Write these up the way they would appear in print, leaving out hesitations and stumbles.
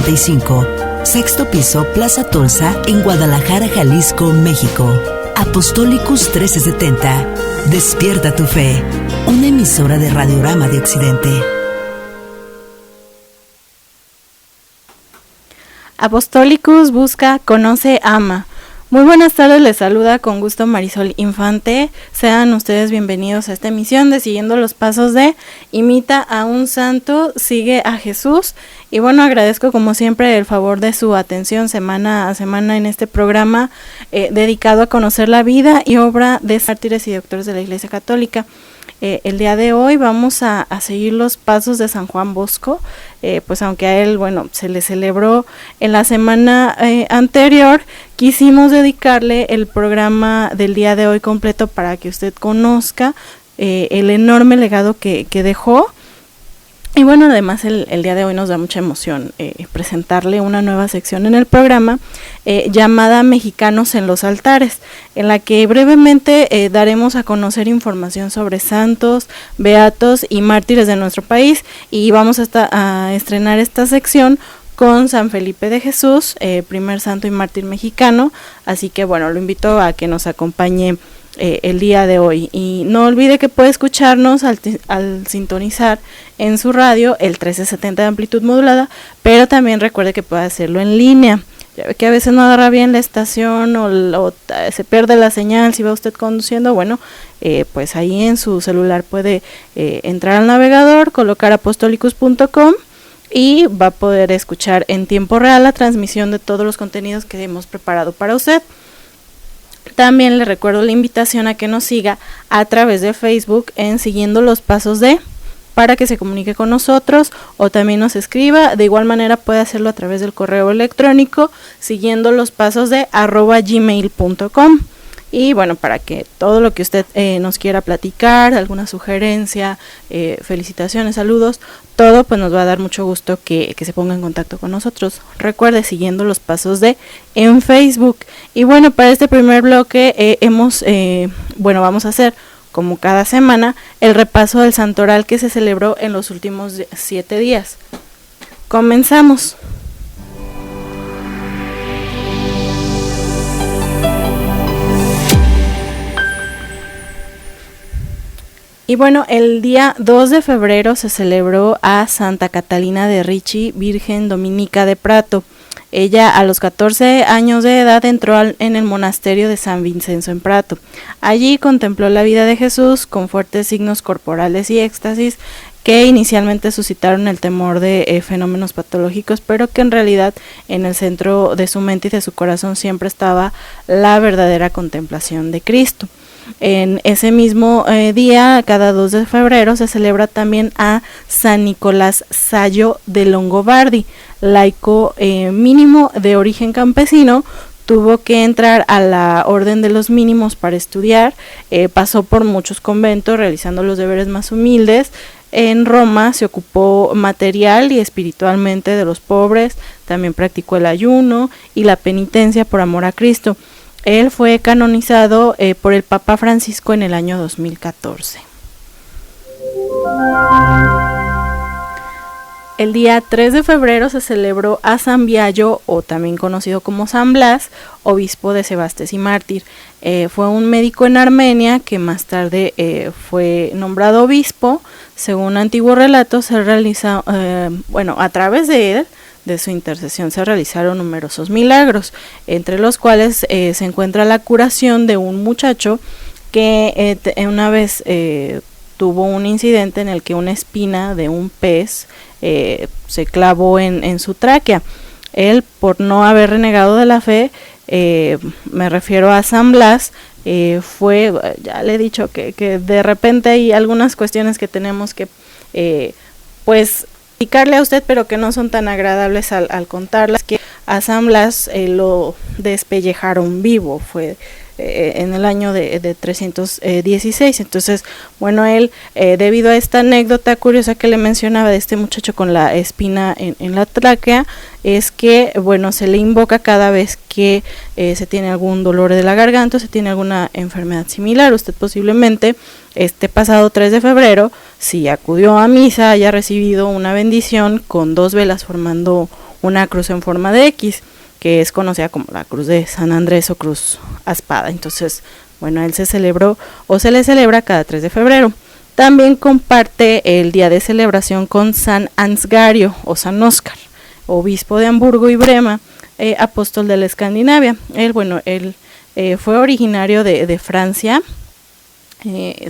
65, sexto piso, Plaza Tulsa, en Guadalajara, Jalisco, México. Apostolicus 1370. Despierta tu fe. Una emisora de Radiorama de Occidente. Apostolicus busca, conoce, ama. Muy buenas tardes, les saluda con gusto Marisol Infante. Sean ustedes bienvenidos a esta emisión de Siguiendo los Pasos de Imita a un Santo, Sigue a Jesús. Y bueno, agradezco como siempre el favor de su atención semana a semana en este programa dedicado a conocer la vida y obra de mártires y doctores de la Iglesia Católica. El día de hoy vamos a seguir los pasos de San Juan Bosco, pues aunque a él, bueno, se le celebró en la semana anterior, quisimos dedicarle el programa del día de hoy completo para que usted conozca el enorme legado que dejó. Y bueno, además el día de hoy nos da mucha emoción presentarle una nueva sección en el programa llamada Mexicanos en los Altares, en la que brevemente daremos a conocer información sobre santos, beatos y mártires de nuestro país, y vamos a estrenar esta sección con San Felipe de Jesús, primer santo y mártir mexicano. Así que bueno, lo invito a que nos acompañe el día de hoy, y no olvide que puede escucharnos al sintonizar en su radio el 1370 de amplitud modulada, pero también recuerde que puede hacerlo en línea. Ya ve que a veces no agarra bien la estación o se pierde la señal si va usted conduciendo. Bueno, pues ahí en su celular puede entrar al navegador, colocar apostolicus.com y va a poder escuchar en tiempo real la transmisión de todos los contenidos que hemos preparado para usted. También le recuerdo la invitación a que nos siga a través de Facebook en Siguiendo los Pasos de, para que se comunique con nosotros o también nos escriba. De igual manera puede hacerlo a través del correo electrónico siguiendo los pasos de @gmail.com. Y bueno, para que todo lo que usted nos quiera platicar, alguna sugerencia, felicitaciones, saludos, todo, pues nos va a dar mucho gusto que se ponga en contacto con nosotros. Recuerde, Siguiendo los Pasos de en Facebook. Y bueno, para este primer bloque vamos a hacer, como cada semana, el repaso del santoral que se celebró en los últimos 7 días. Comenzamos. Y bueno, el día 2 de febrero se celebró a Santa Catalina de Ricci, Virgen Dominica de Prato. Ella a los 14 años de edad entró en el monasterio de San Vincenzo en Prato. Allí contempló la vida de Jesús con fuertes signos corporales y éxtasis que inicialmente suscitaron el temor de fenómenos patológicos, pero que en realidad en el centro de su mente y de su corazón siempre estaba la verdadera contemplación de Cristo. En ese mismo día, cada 2 de febrero, se celebra también a San Nicolás Sayo de Longobardi, laico mínimo de origen campesino. Tuvo que entrar a la orden de los mínimos para estudiar, pasó por muchos conventos realizando los deberes más humildes. En Roma se ocupó material y espiritualmente de los pobres, también practicó el ayuno y la penitencia por amor a Cristo. Él fue canonizado por el Papa Francisco en el año 2014. El día 3 de febrero se celebró a San Biagio, o también conocido como San Blas, obispo de Sebastes y mártir. Fue un médico en Armenia que más tarde fue nombrado obispo. Según antiguos relatos, se realiza, a través de él, de su intercesión, se realizaron numerosos milagros, entre los cuales se encuentra la curación de un muchacho que una vez tuvo un incidente en el que una espina de un pez se clavó en su tráquea. Él, por no haber renegado de la fe, me refiero a San Blas, ya le he dicho que de repente hay algunas cuestiones que tenemos que explicarle a usted, pero que no son tan agradables al contarlas, que a San Blas lo despellejaron vivo, fue en el año de 316. Entonces, bueno, él, debido a esta anécdota curiosa que le mencionaba de este muchacho con la espina en la tráquea, es que, bueno, se le invoca cada vez que se tiene algún dolor de la garganta o se tiene alguna enfermedad similar. Usted posiblemente este pasado 3 de febrero, si acudió a misa, haya recibido una bendición con 2 velas formando una cruz en forma de X, que es conocida como la cruz de San Andrés o cruz aspada. Entonces, bueno, él se celebró o se le celebra cada 3 de febrero. También comparte el día de celebración con San Ansgario o San Óscar, obispo de Hamburgo y Brema, apóstol de la Escandinavia. Él fue originario de Francia.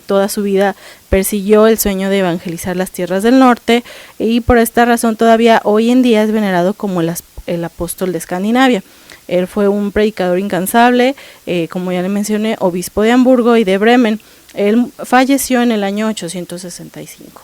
Toda su vida persiguió el sueño de evangelizar las tierras del norte y por esta razón todavía hoy en día es venerado como el apóstol de Escandinavia. Él fue un predicador incansable, como ya le mencioné, obispo de Hamburgo y de Bremen. Él falleció en el año 865.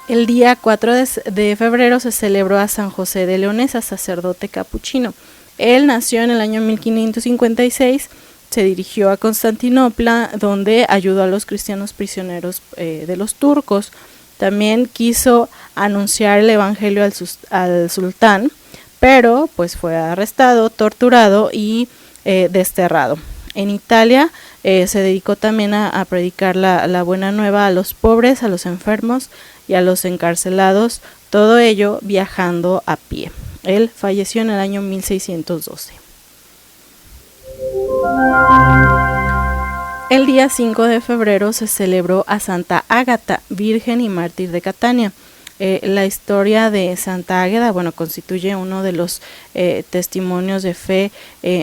El día 4 de febrero se celebró a San José de Leonesa, sacerdote capuchino. Él nació en el año 1556, se dirigió a Constantinopla, donde ayudó a los cristianos prisioneros de los turcos. También quiso anunciar el evangelio al sultán, pero pues fue arrestado, torturado y desterrado. En Italia se dedicó también a predicar la buena nueva a los pobres, a los enfermos y a los encarcelados, todo ello viajando a pie. Él falleció en el año 1612. El día 5 de febrero se celebró a Santa Ágata, virgen y mártir de Catania. La historia de Santa Ágata, constituye uno de los testimonios de fe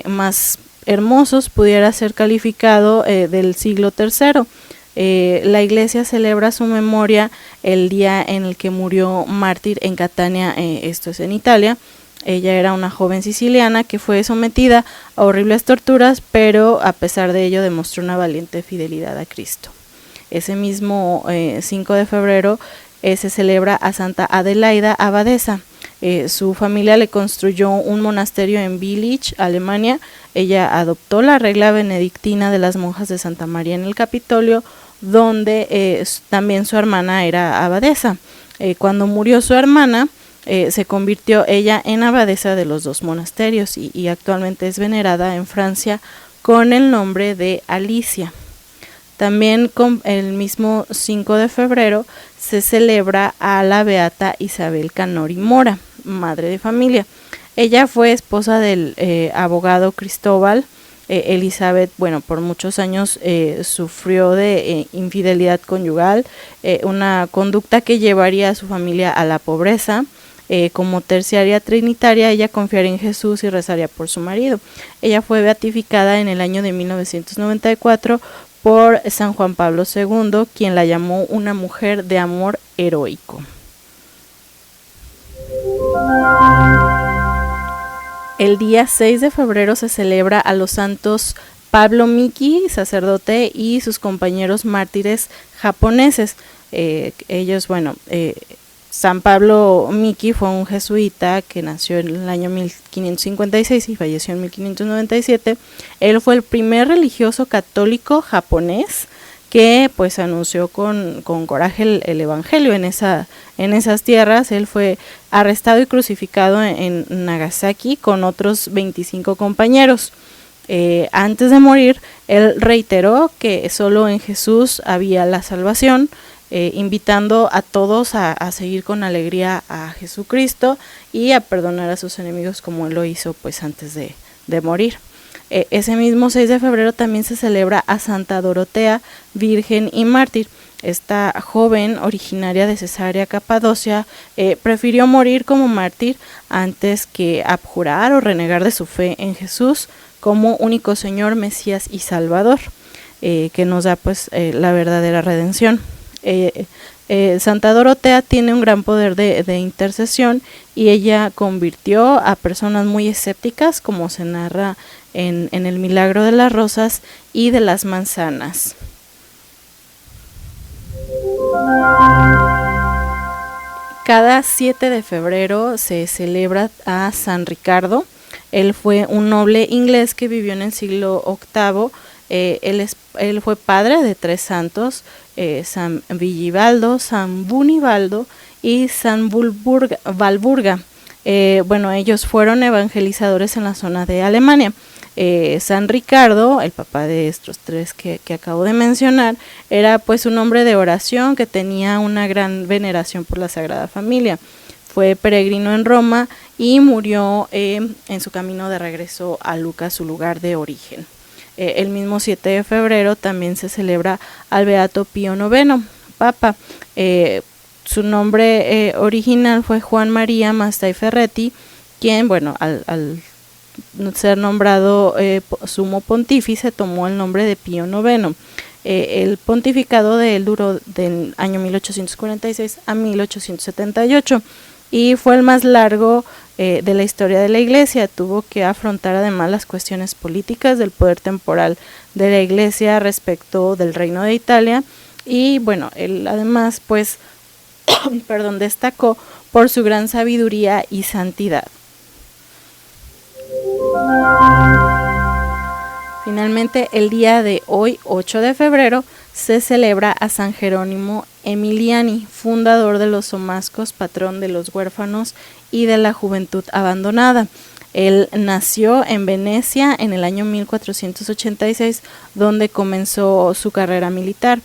más hermosos, pudiera ser calificado del siglo III. La iglesia celebra su memoria el día en el que murió mártir en Catania, esto es en Italia. Ella era una joven siciliana que fue sometida a horribles torturas, pero a pesar de ello demostró una valiente fidelidad a Cristo. Ese mismo 5 de febrero se celebra a Santa Adelaida abadesa. Su familia le construyó un monasterio en Villach, Alemania. Ella adoptó la regla benedictina de las monjas de Santa María en el Capitolio, donde también su hermana era abadesa. Cuando murió su hermana, se convirtió ella en abadesa de los dos monasterios y actualmente es venerada en Francia con el nombre de Alicia. También con el mismo 5 de febrero se celebra a la beata Isabel Canori Mora, madre de familia. Ella fue esposa del abogado Cristóbal. Elizabeth, por muchos años sufrió de infidelidad conyugal, una conducta que llevaría a su familia a la pobreza. Como terciaria trinitaria, ella confiaría en Jesús y rezaría por su marido. Ella fue beatificada en el año de 1994 por San Juan Pablo II, quien la llamó una mujer de amor heroico. El día 6 de febrero se celebra a los santos Pablo Miki, sacerdote, y sus compañeros mártires japoneses. San Pablo Miki fue un jesuita que nació en el año 1556 y falleció en 1597. Él fue el primer religioso católico japonés que pues anunció con coraje el evangelio en esas tierras. Él fue arrestado y crucificado en Nagasaki con otros 25 compañeros. Antes de morir, él reiteró que solo en Jesús había la salvación, invitando a todos a seguir con alegría a Jesucristo y a perdonar a sus enemigos como él lo hizo pues antes de morir. Ese mismo 6 de febrero también se celebra a Santa Dorotea, virgen y mártir. Esta joven, originaria de Cesarea, Capadocia, prefirió morir como mártir antes que abjurar o renegar de su fe en Jesús como único Señor, Mesías y Salvador, que nos da pues la verdadera redención. Santa Dorotea tiene un gran poder de intercesión y ella convirtió a personas muy escépticas, como se narra en el milagro de las rosas y de las manzanas. Cada 7 de febrero se celebra a San Ricardo. Él fue un noble inglés que vivió en el siglo VIII. Él fue padre de 3 santos, San Villibaldo, San Bunibaldo y San Walburga. Ellos fueron evangelizadores en la zona de Alemania. San Ricardo, el papá de estos tres que acabo de mencionar, era pues un hombre de oración que tenía una gran veneración por la Sagrada Familia. Fue peregrino en Roma y murió en su camino de regreso a Lucca, su lugar de origen. El mismo 7 de febrero también se celebra al Beato Pío IX, Papa. Su nombre original fue Juan María Mastai Ferretti, quien, bueno, al ser nombrado sumo pontífice, tomó el nombre de Pío IX. El pontificado de él duró del año 1846 a 1878 y fue el más largo de la historia de la Iglesia. Tuvo que afrontar además las cuestiones políticas del poder temporal de la Iglesia respecto del Reino de Italia, y bueno, él además pues destacó por su gran sabiduría y santidad. Finalmente, el día de hoy, 8 de febrero, se celebra a San Jerónimo Emiliani, fundador de los Somascos, patrón de los huérfanos y de la juventud abandonada. Él nació en Venecia en el año 1486, donde comenzó su carrera militar.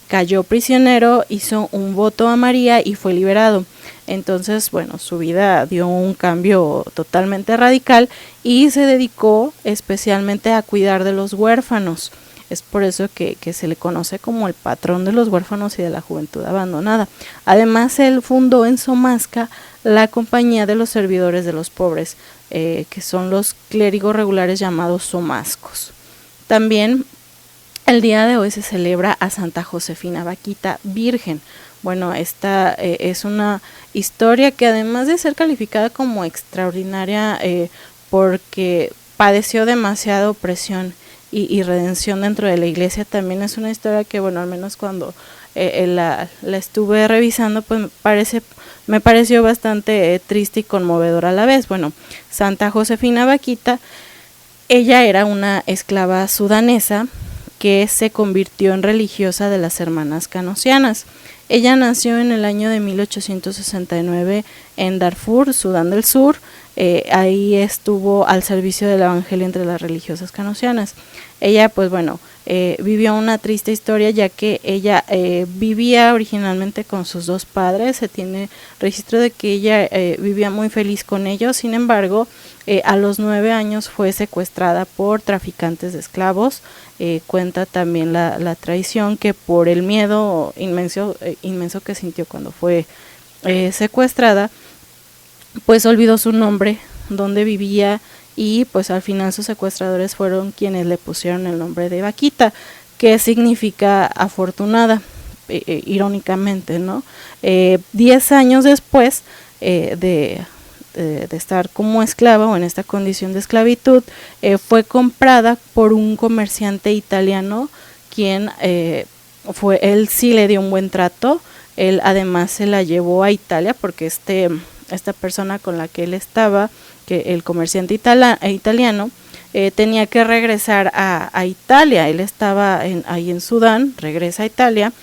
Cayó prisionero, hizo un voto a María y fue liberado. Entonces, bueno, su vida dio un cambio totalmente radical y se dedicó especialmente a cuidar de los huérfanos. Es por eso que se le conoce como el patrón de los huérfanos y de la juventud abandonada. Además, él fundó en Somasca la Compañía de los Servidores de los Pobres, que son los clérigos regulares llamados somascos. También el día de hoy se celebra a Santa Josefina Vaquita, virgen. Bueno, esta es una historia que, además de ser calificada como extraordinaria porque padeció demasiada opresión y redención dentro de la Iglesia, también es una historia que, bueno, al menos cuando la estuve revisando, pues me pareció bastante triste y conmovedora a la vez. Bueno, Santa Josefina Vaquita, ella era una esclava sudanesa que se convirtió en religiosa de las Hermanas Canosianas. Ella nació en el año de 1869 en Darfur, Sudán del Sur. Ahí estuvo al servicio del evangelio entre las religiosas canosianas. Ella, pues bueno, vivió una triste historia, ya que ella vivía originalmente con sus dos padres. Se tiene registro de que ella vivía muy feliz con ellos. Sin embargo, a los 9 años fue secuestrada por traficantes de esclavos. Cuenta también la traición que, por el miedo inmenso que sintió cuando fue secuestrada, pues olvidó su nombre, dónde vivía, y pues al final sus secuestradores fueron quienes le pusieron el nombre de Vaquita, que significa afortunada, irónicamente, ¿no? 10 años después de estar como esclava o en esta condición de esclavitud, fue comprada por un comerciante italiano, quien él sí le dio un buen trato. Él además se la llevó a Italia porque esta persona con la que él estaba, que el comerciante italiano, tenía que regresar a Italia. Él estaba ahí en Sudán, regresa a Italia,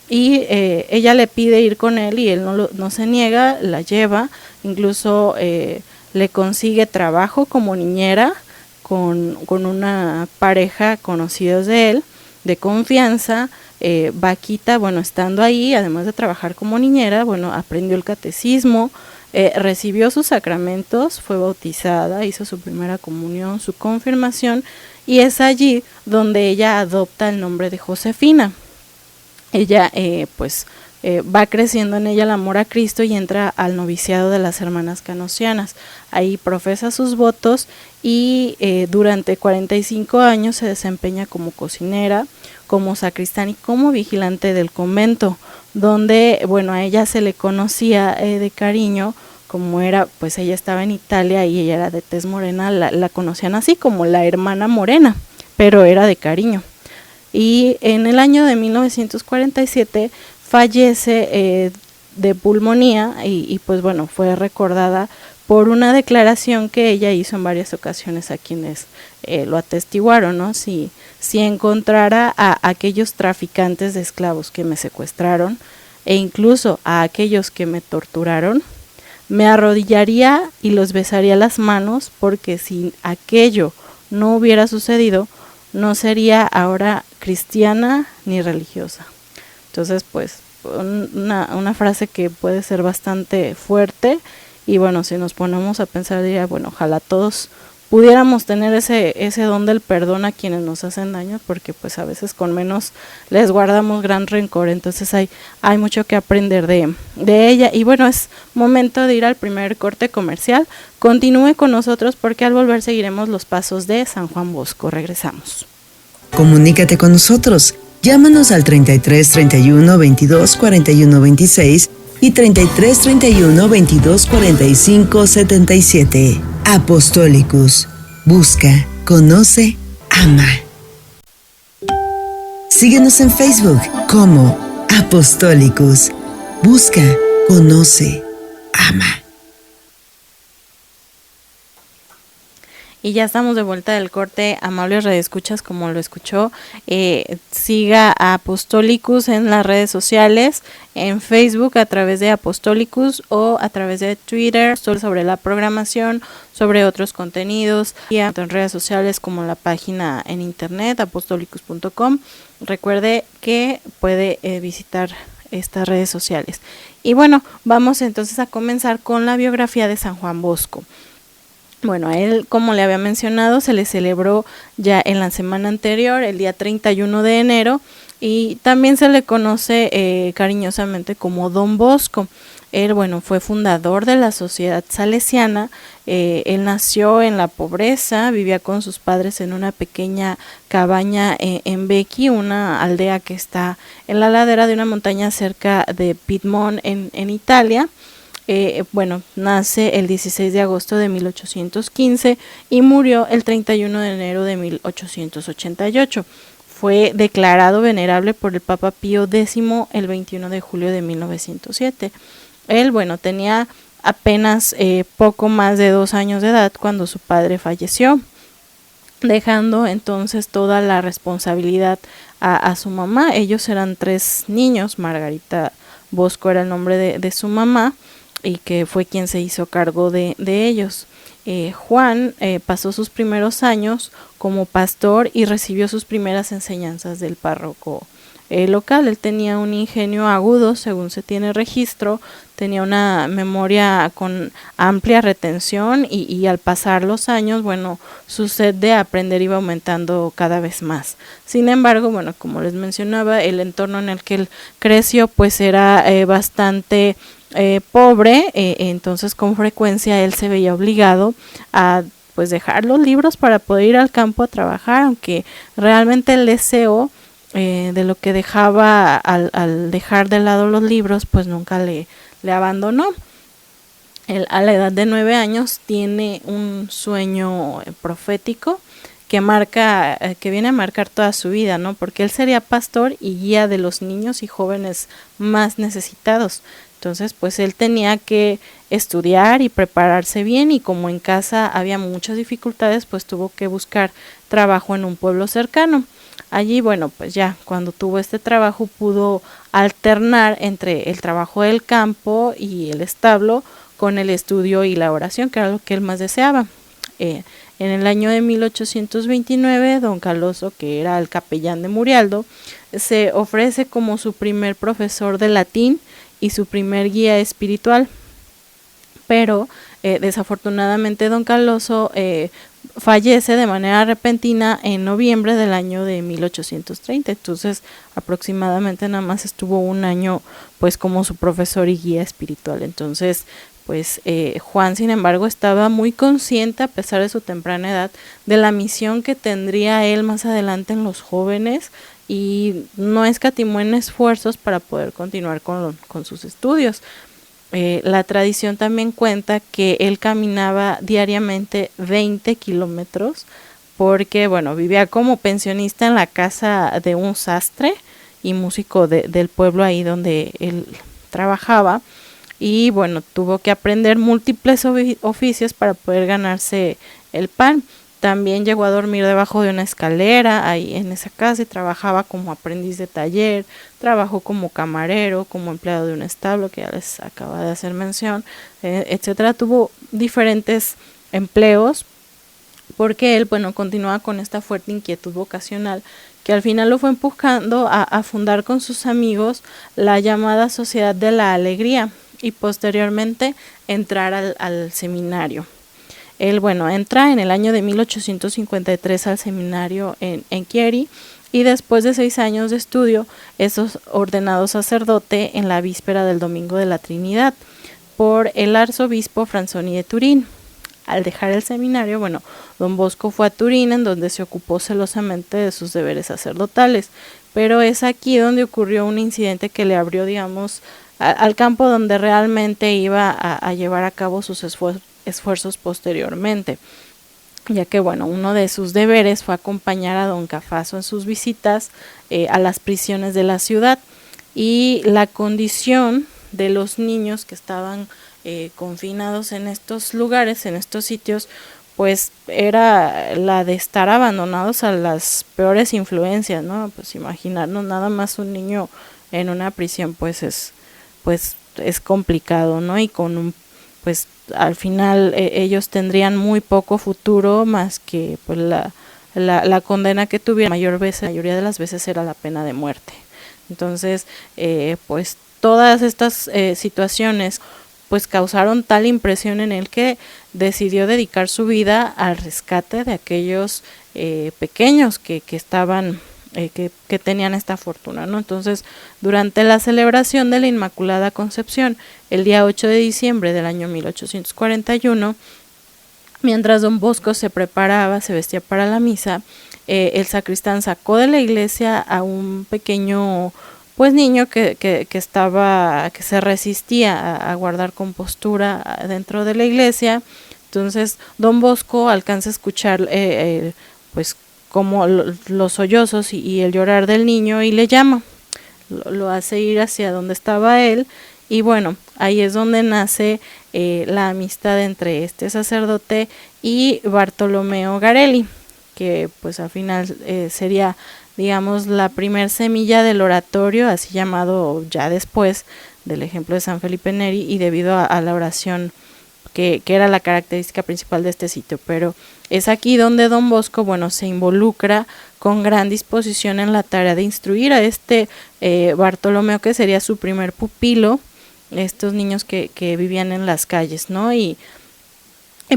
y ella le pide ir con él y él no se niega, la lleva, incluso le consigue trabajo como niñera con una pareja conocidos de él, de confianza. Vaquita, bueno, estando ahí, además de trabajar como niñera, bueno, aprendió el catecismo, recibió sus sacramentos, fue bautizada, hizo su primera comunión, su confirmación, y es allí donde ella adopta el nombre de Josefina. Ella va creciendo en ella el amor a Cristo y entra al noviciado de las Hermanas Canosianas. Ahí profesa sus votos y durante 45 años se desempeña como cocinera, como sacristán y como vigilante del convento, donde, bueno, a ella se le conocía de cariño, como era, pues ella estaba en Italia y ella era de tez morena, la conocían así como la hermana morena, pero era de cariño. Y en el año de 1947 fallece de pulmonía y pues bueno, fue recordada por una declaración que ella hizo en varias ocasiones a quienes lo atestiguaron, ¿no? Si encontrara a aquellos traficantes de esclavos que me secuestraron e incluso a aquellos que me torturaron, me arrodillaría y los besaría las manos, porque sin aquello no hubiera sucedido, no sería ahora cristiana ni religiosa. Entonces, pues, una frase que puede ser bastante fuerte, y bueno, si nos ponemos a pensar, diría, bueno, ojalá todos pudiéramos tener ese don del perdón a quienes nos hacen daño, porque pues a veces con menos les guardamos gran rencor. Entonces hay mucho que aprender de ella. Y bueno, es momento de ir al primer corte comercial. Continúe con nosotros porque al volver seguiremos los pasos de San Juan Bosco. Regresamos. Comunícate con nosotros. Llámanos al 33 31 22 41 26 y 33 31 22 45 77. Apostolicus. Busca, conoce, ama. Síguenos en Facebook como Apostolicus. Busca, conoce, ama. Y ya estamos de vuelta del corte. Amables radioescuchas, como lo escuchó, siga a Apostolicus en las redes sociales, en Facebook a través de Apostolicus o a través de Twitter, sobre la programación, sobre otros contenidos, y en redes sociales como la página en internet apostolicus.com. Recuerde que puede visitar estas redes sociales. Y bueno, vamos entonces a comenzar con la biografía de San Juan Bosco. Bueno, a él, como le había mencionado, se le celebró ya en la semana anterior, el día 31 de enero, y también se le conoce cariñosamente como Don Bosco. Él, bueno, fue fundador de la Sociedad Salesiana. Él nació en la pobreza, vivía con sus padres en una pequeña cabaña en Becchi, una aldea que está en la ladera de una montaña cerca de Piedmont en Italia. Bueno, nace el 16 de agosto de 1815 y murió el 31 de enero de 1888. Fue declarado venerable por el Papa Pío X el 21 de julio de 1907. Él, bueno, tenía apenas poco más de 2 años de edad cuando su padre falleció, dejando entonces toda la responsabilidad a su mamá. Ellos eran 3 niños, Margarita Bosco era el nombre de su mamá, y que fue quien se hizo cargo de ellos. Juan pasó sus primeros años como pastor y recibió sus primeras enseñanzas del párroco local. Él tenía un ingenio agudo, según se tiene registro, tenía una memoria con amplia retención y al pasar los años, bueno, su sed de aprender iba aumentando cada vez más. Sin embargo, bueno, como les mencionaba, el entorno en el que él creció pues era bastante pobre, entonces con frecuencia él se veía obligado a pues dejar los libros para poder ir al campo a trabajar, aunque realmente el deseo de lo que dejaba al dejar de lado los libros pues nunca le abandonó. Él, a la edad de 9 años, tiene un sueño profético que viene a marcar toda su vida, ¿no? Porque él sería pastor y guía de los niños y jóvenes más necesitados. Entonces, pues él tenía que estudiar y prepararse bien, y como en casa había muchas dificultades, pues tuvo que buscar trabajo en un pueblo cercano. Allí, bueno, pues ya cuando tuvo este trabajo pudo alternar entre el trabajo del campo y el establo con el estudio y la oración, que era lo que él más deseaba. En el año de 1829, don Caloso, que era el capellán de Murialdo, se ofrece como su primer profesor de latín y su primer guía espiritual, pero desafortunadamente don Caloso fallece de manera repentina en noviembre del año de 1830, entonces aproximadamente nada más estuvo un año pues como su profesor y guía espiritual. Entonces pues Juan, sin embargo, estaba muy consciente, a pesar de su temprana edad, de la misión que tendría él más adelante en los jóvenes, y no escatimó en esfuerzos para poder continuar con sus estudios. La tradición también cuenta que él caminaba diariamente 20 kilómetros porque, bueno, vivía como pensionista en la casa de un sastre y músico del pueblo ahí donde él trabajaba, y bueno, tuvo que aprender múltiples oficios para poder ganarse el pan. También llegó a dormir debajo de una escalera ahí en esa casa y trabajaba como aprendiz de taller, trabajó como camarero, como empleado de un establo, que ya les acaba de hacer mención, etcétera. Tuvo diferentes empleos, porque él, bueno, continuaba con esta fuerte inquietud vocacional que al final lo fue empujando a fundar con sus amigos la llamada Sociedad de la Alegría y posteriormente entrar al seminario. Él, bueno, entra en el año de 1853 al seminario en Chieri y después de 6 años de estudio es ordenado sacerdote en la víspera del Domingo de la Trinidad por el arzobispo Franzoni de Turín. Al dejar el seminario, bueno, don Bosco fue a Turín, en donde se ocupó celosamente de sus deberes sacerdotales, pero es aquí donde ocurrió un incidente que le abrió, digamos, al campo donde realmente iba a llevar a cabo sus esfuerzos posteriormente, ya que, bueno, uno de sus deberes fue acompañar a don Cafaso en sus visitas a las prisiones de la ciudad, y la condición de los niños que estaban confinados en estos lugares, en estos sitios, pues era la de estar abandonados a las peores influencias, ¿no? Pues imaginarnos nada más un niño en una prisión, pues es complicado, ¿no? Y pues al final ellos tendrían muy poco futuro, más que pues la condena que tuvieron. La mayoría de las veces era la pena de muerte. Entonces, pues todas estas situaciones pues causaron tal impresión en él que decidió dedicar su vida al rescate de aquellos pequeños que estaban que tenían esta fortuna, ¿no? Entonces, durante la celebración de la Inmaculada Concepción, el día 8 de diciembre del año 1841, mientras don Bosco se vestía para la misa, el sacristán sacó de la iglesia a un pequeño pues niño que se resistía a guardar compostura dentro de la iglesia. Entonces don Bosco alcanza a escuchar pues como los sollozos y el llorar del niño, y le llama, lo hace ir hacia donde estaba él, y bueno, ahí es donde nace la amistad entre este sacerdote y Bartolomeo Garelli, que pues al final sería, digamos, la primer semilla del oratorio, así llamado ya después del ejemplo de San Felipe Neri, y debido a la oración que era la característica principal de este sitio. Pero es aquí donde don Bosco, bueno, se involucra con gran disposición en la tarea de instruir a este Bartolomeo, que sería su primer pupilo, estos niños que vivían en las calles, ¿no? Y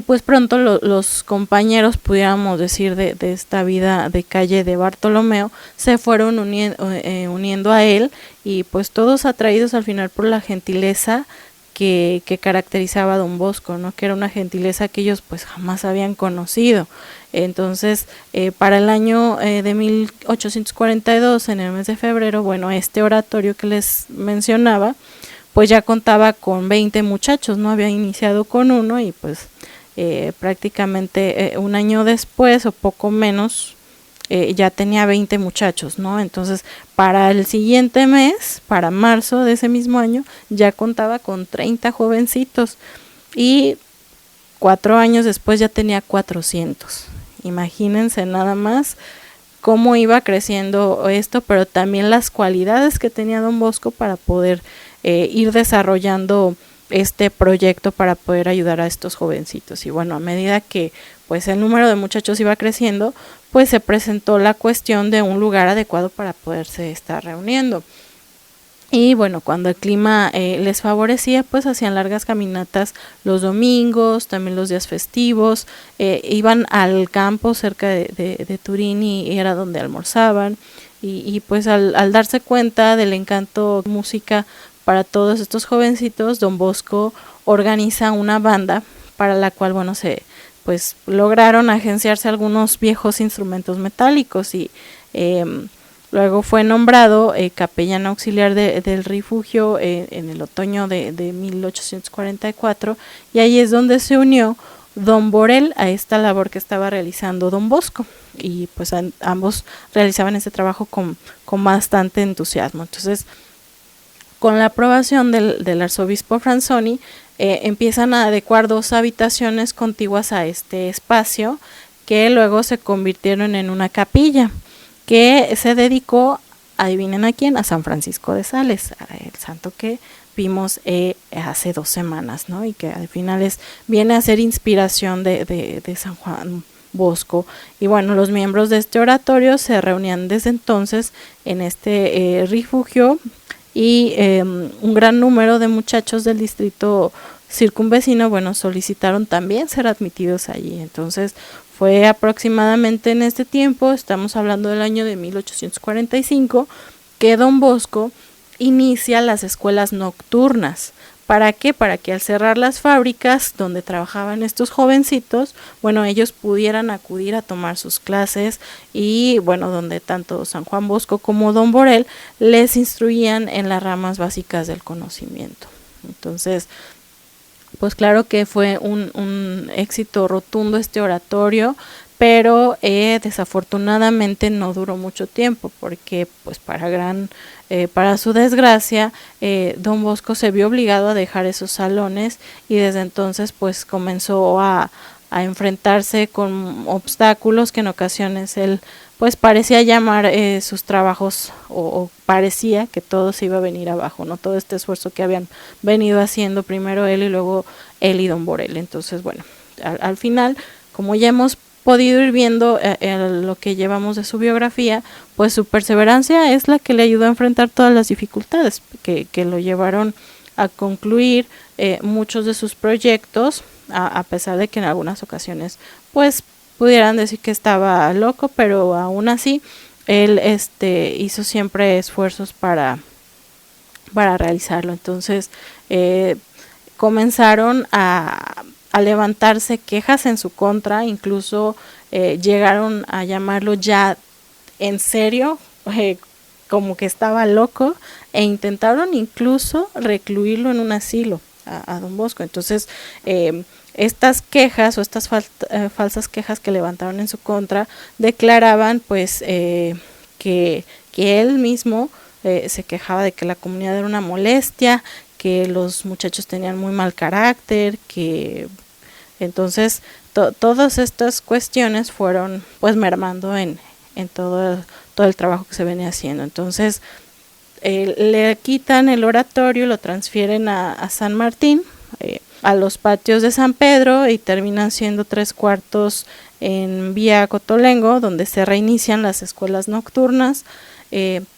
pues pronto los compañeros, pudiéramos decir, de esta vida de calle de Bartolomeo, se fueron uniendo a él, y pues todos atraídos al final por la gentileza que caracterizaba a don Bosco, ¿no? Que era una gentileza que ellos pues jamás habían conocido. Entonces, para el año de 1842, en el mes de febrero, bueno, este oratorio que les mencionaba, pues ya contaba con 20 muchachos, ¿no? Había iniciado con uno, y pues prácticamente un año después o poco menos ya tenía 20 muchachos, ¿no? Entonces, para el siguiente mes, para marzo de ese mismo año, ya contaba con 30 jovencitos, y 4 años después ya tenía 400. Imagínense nada más cómo iba creciendo esto, pero también las cualidades que tenía don Bosco para poder ir desarrollando este proyecto para poder ayudar a estos jovencitos. Y bueno, a medida que pues el número de muchachos iba creciendo, pues se presentó la cuestión de un lugar adecuado para poderse estar reuniendo. Y bueno, cuando el clima les favorecía, pues hacían largas caminatas los domingos, también los días festivos, iban al campo cerca de Turín, y era donde almorzaban, y pues al darse cuenta del encanto de música para todos estos jovencitos, don Bosco organiza una banda para la cual, bueno, pues lograron agenciarse algunos viejos instrumentos metálicos, y luego fue nombrado capellán auxiliar del refugio en el otoño de 1844, y ahí es donde se unió don Borel a esta labor que estaba realizando don Bosco, y pues ambos realizaban este trabajo con bastante entusiasmo. Entonces, con la aprobación del arzobispo Franzoni, empiezan a adecuar 2 habitaciones contiguas a este espacio, que luego se convirtieron en una capilla, que se dedicó, adivinen a quién, a San Francisco de Sales, el santo que vimos hace 2 semanas, ¿no? Y que al final viene a ser inspiración de San Juan Bosco. Y bueno, los miembros de este oratorio se reunían desde entonces en este refugio, y un gran número de muchachos del distrito circunvecino, bueno, solicitaron también ser admitidos allí. Entonces fue aproximadamente en este tiempo, estamos hablando del año de 1845, que Don Bosco inicia las escuelas nocturnas. ¿Para qué? Para que al cerrar las fábricas donde trabajaban estos jovencitos, bueno, ellos pudieran acudir a tomar sus clases, y bueno, donde tanto San Juan Bosco como Don Borel les instruían en las ramas básicas del conocimiento. Entonces, pues claro que fue un éxito rotundo este oratorio, pero desafortunadamente no duró mucho tiempo, porque pues para su desgracia, Don Bosco se vio obligado a dejar esos salones, y desde entonces pues comenzó a enfrentarse con obstáculos que en ocasiones él pues parecía llamar sus trabajos, o parecía que todo se iba a venir abajo, ¿no? Todo este esfuerzo que habían venido haciendo primero él y luego él y Don Borel. Entonces, bueno, al final, como ya hemos podido ir viendo lo que llevamos de su biografía, pues su perseverancia es la que le ayudó a enfrentar todas las dificultades que lo llevaron a concluir muchos de sus proyectos, a pesar de que en algunas ocasiones pues pudieran decir que estaba loco, pero aún así él hizo siempre esfuerzos para realizarlo. Entonces comenzaron a levantarse quejas en su contra, incluso llegaron a llamarlo ya en serio, como que estaba loco, e intentaron incluso recluirlo en un asilo a Don Bosco. Entonces estas quejas o estas falsas quejas que levantaron en su contra declaraban pues que él mismo se quejaba de que la comunidad era una molestia, que los muchachos tenían muy mal carácter, que entonces todas estas cuestiones fueron pues mermando en todo el trabajo que se venía haciendo. Entonces le quitan el oratorio, lo transfieren a San Martín, a los patios de San Pedro, y terminan siendo 3/4 en Vía Cotolengo, donde se reinician las escuelas nocturnas,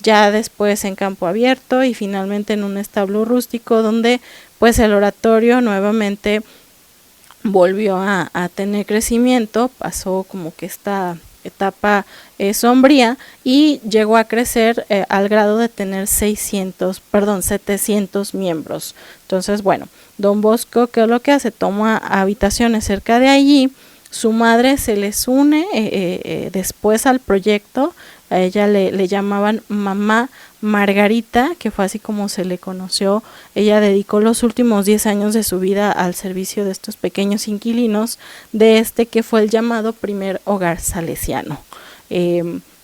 ya después en campo abierto, y finalmente en un establo rústico, donde pues el oratorio nuevamente volvió a tener crecimiento, pasó como que esta etapa sombría, y llegó a crecer al grado de tener 700 miembros. Entonces, bueno, Don Bosco, ¿qué es lo que hace? Toma habitaciones cerca de allí. Su madre se les une después al proyecto. A ella le llamaban Mamá Margarita, que fue así como se le conoció. Ella dedicó los últimos 10 años de su vida al servicio de estos pequeños inquilinos de que fue el llamado primer hogar salesiano.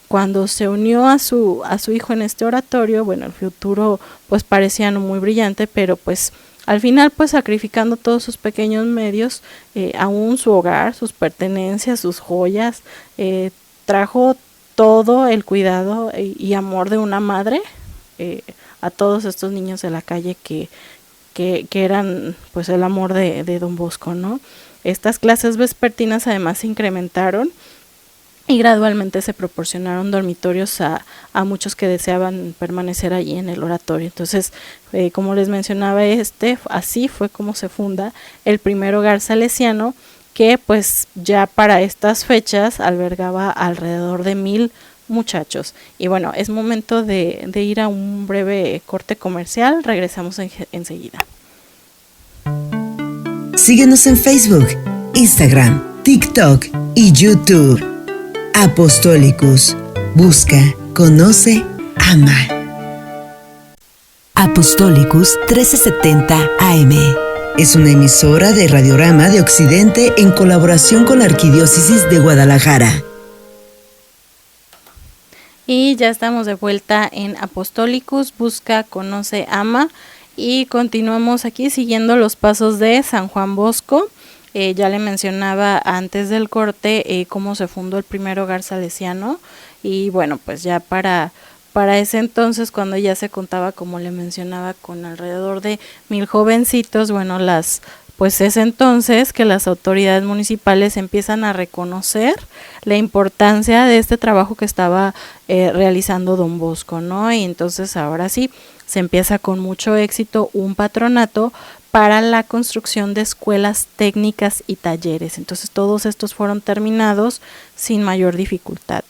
Cuando se unió a su hijo en este oratorio, bueno, el futuro pues parecía no muy brillante, pero pues al final pues sacrificando todos sus pequeños medios, aún su hogar, sus pertenencias, sus joyas, trajo todo el cuidado y amor de una madre a todos estos niños de la calle que eran pues el amor de Don Bosco, ¿no? Estas clases vespertinas además se incrementaron, y gradualmente se proporcionaron dormitorios a muchos que deseaban permanecer allí en el oratorio. Entonces, como les mencionaba, así fue como se funda el primer hogar salesiano, que pues ya para estas fechas albergaba alrededor de 1000 muchachos. Y bueno, es momento de ir a un breve corte comercial. Regresamos enseguida. Síguenos en Facebook, Instagram, TikTok y YouTube. Apostolicus. Busca, conoce, ama. Apostolicus 1370 AM. Es una emisora de Radiorama de Occidente en colaboración con la Arquidiócesis de Guadalajara. Y ya estamos de vuelta en Apostolicus, Busca, Conoce, Ama, y continuamos aquí siguiendo los pasos de San Juan Bosco. Ya le mencionaba antes del corte cómo se fundó el primer hogar salesiano, y bueno, pues ya para ese entonces, cuando ya se contaba, como le mencionaba, con alrededor de 1000 jovencitos, bueno, las pues es entonces que las autoridades municipales empiezan a reconocer la importancia de este trabajo que estaba realizando Don Bosco, ¿no? Y entonces ahora sí, se empieza con mucho éxito un patronato para la construcción de escuelas técnicas y talleres. Entonces todos estos fueron terminados sin mayor dificultad.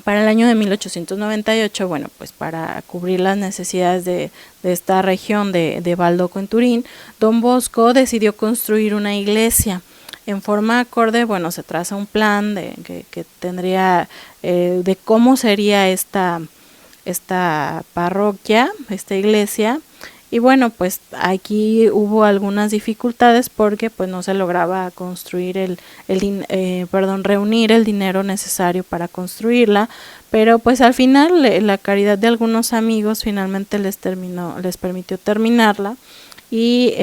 Para el año de 1898, bueno, pues para cubrir las necesidades de esta región de Baldoco en Turín, Don Bosco decidió construir una iglesia. En forma acorde, bueno, se traza un plan que tendría de cómo sería esta parroquia, esta iglesia. Y bueno, pues aquí hubo algunas dificultades porque pues no se lograba construir reunir el dinero necesario para construirla, pero pues al final la caridad de algunos amigos finalmente les permitió terminarla y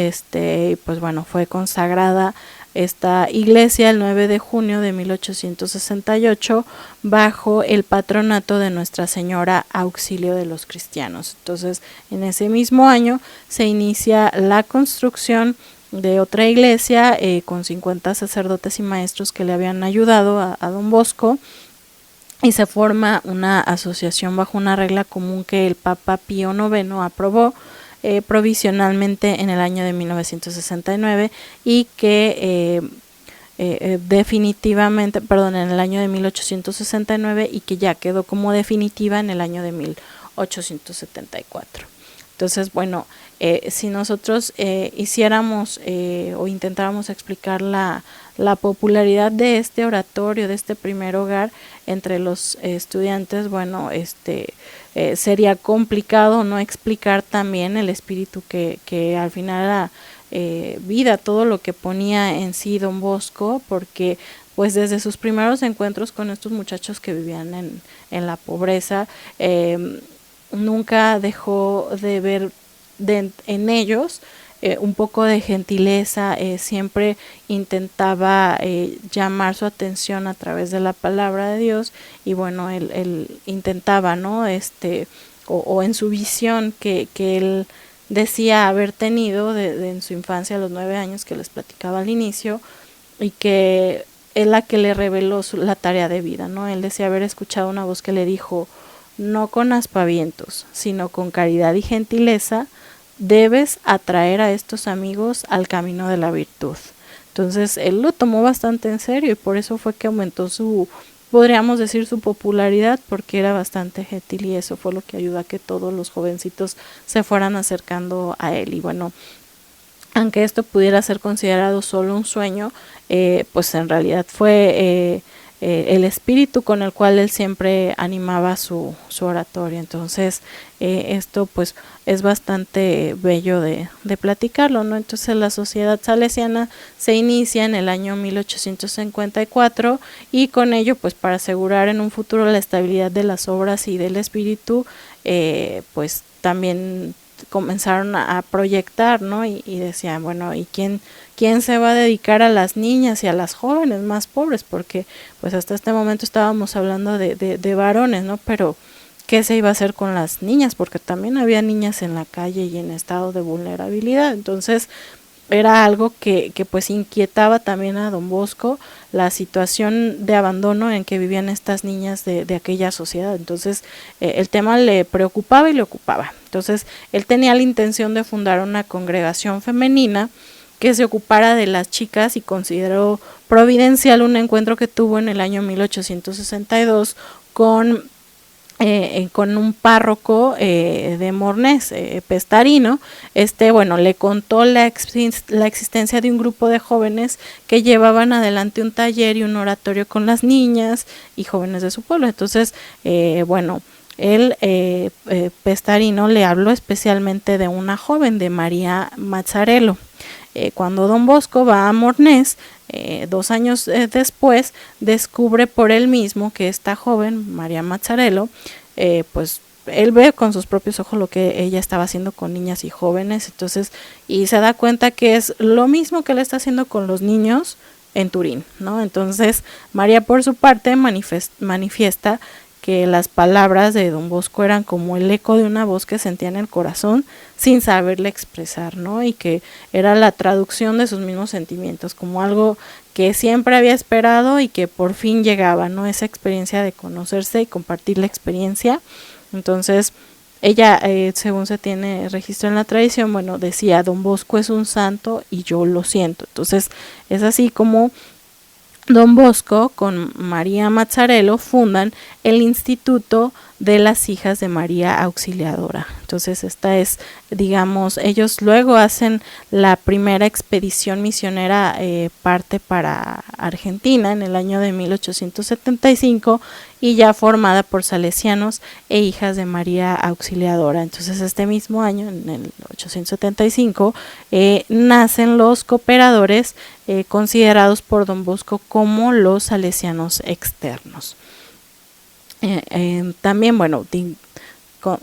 pues bueno, fue consagrada esta iglesia el 9 de junio de 1868 bajo el patronato de Nuestra Señora Auxilio de los Cristianos. Entonces, en ese mismo año se inicia la construcción de otra iglesia con 50 sacerdotes y maestros que le habían ayudado a Don Bosco, y se forma una asociación bajo una regla común que el Papa Pío IX aprobó provisionalmente en el año de 1969 y que definitivamente, en el año de 1869 y que ya quedó como definitiva en el año de 1874. Entonces, bueno, si nosotros hiciéramos o intentáramos explicar la popularidad de este oratorio, de este primer hogar entre los estudiantes, bueno, sería complicado no explicar también el espíritu que al final era vida, todo lo que ponía en sí Don Bosco, porque pues desde sus primeros encuentros con estos muchachos que vivían en la pobreza, nunca dejó de ver en ellos un poco de gentileza, siempre intentaba llamar su atención a través de la palabra de Dios, y bueno, él intentaba, ¿no? O en su visión que él decía haber tenido en su infancia a los 9 años que les platicaba al inicio, y que es la que le reveló la tarea de vida, ¿no? Él decía haber escuchado una voz que le dijo: no con aspavientos, sino con caridad y gentileza, debes atraer a estos amigos al camino de la virtud. Entonces él lo tomó bastante en serio y por eso fue que aumentó podríamos decir, su popularidad, porque era bastante gentil, y eso fue lo que ayudó a que todos los jovencitos se fueran acercando a él. Y bueno, aunque esto pudiera ser considerado solo un sueño, pues en realidad fue el espíritu con el cual él siempre animaba su oratorio. Entonces esto pues es bastante bello de platicarlo, ¿no? Entonces la Sociedad Salesiana se inicia en el año 1854 y con ello, pues para asegurar en un futuro la estabilidad de las obras y del espíritu, pues también comenzaron a proyectar, ¿no? Y decían, bueno, ¿y quién se va a dedicar a las niñas y a las jóvenes más pobres? Porque pues hasta este momento estábamos hablando de varones, ¿no? Pero ¿qué se iba a hacer con las niñas? Porque también había niñas en la calle y en estado de vulnerabilidad. Entonces era algo que pues inquietaba también a Don Bosco, la situación de abandono en que vivían estas niñas de aquella sociedad. Entonces el tema le preocupaba y le ocupaba. Entonces él tenía la intención de fundar una congregación femenina que se ocupara de las chicas, y consideró providencial un encuentro que tuvo en el año 1862 con un párroco de Mornés, Pestarino. Bueno, le contó la existencia de un grupo de jóvenes que llevaban adelante un taller y un oratorio con las niñas y jóvenes de su pueblo. Entonces, bueno, él, Pestarino, le habló especialmente de una joven, de María Mazzarello. Cuando Don Bosco va a Mornés, 2 años después, descubre por él mismo que esta joven, María Mazzarello, pues él ve con sus propios ojos lo que ella estaba haciendo con niñas y jóvenes, entonces, y se da cuenta que es lo mismo que él está haciendo con los niños en Turín, ¿no? Entonces María, por su parte, manifiesta que las palabras de don Bosco eran como el eco de una voz que sentía en el corazón sin saberle expresar, ¿no? Y que era la traducción de sus mismos sentimientos, como algo que siempre había esperado y que por fin llegaba, ¿no? Esa experiencia de conocerse y compartir la experiencia. Entonces, ella, según se tiene registro en la tradición, bueno, decía, don Bosco es un santo y yo lo siento. Entonces, es así como don Bosco con María Mazzarello fundan el Instituto de las Hijas de María Auxiliadora. Entonces esta es, digamos, ellos luego hacen la primera expedición misionera, parte para Argentina en el año de 1875 y ya formada por salesianos e hijas de María Auxiliadora. Entonces este mismo año, en el 1875, nacen los cooperadores, considerados por don Bosco como los salesianos externos. También, bueno,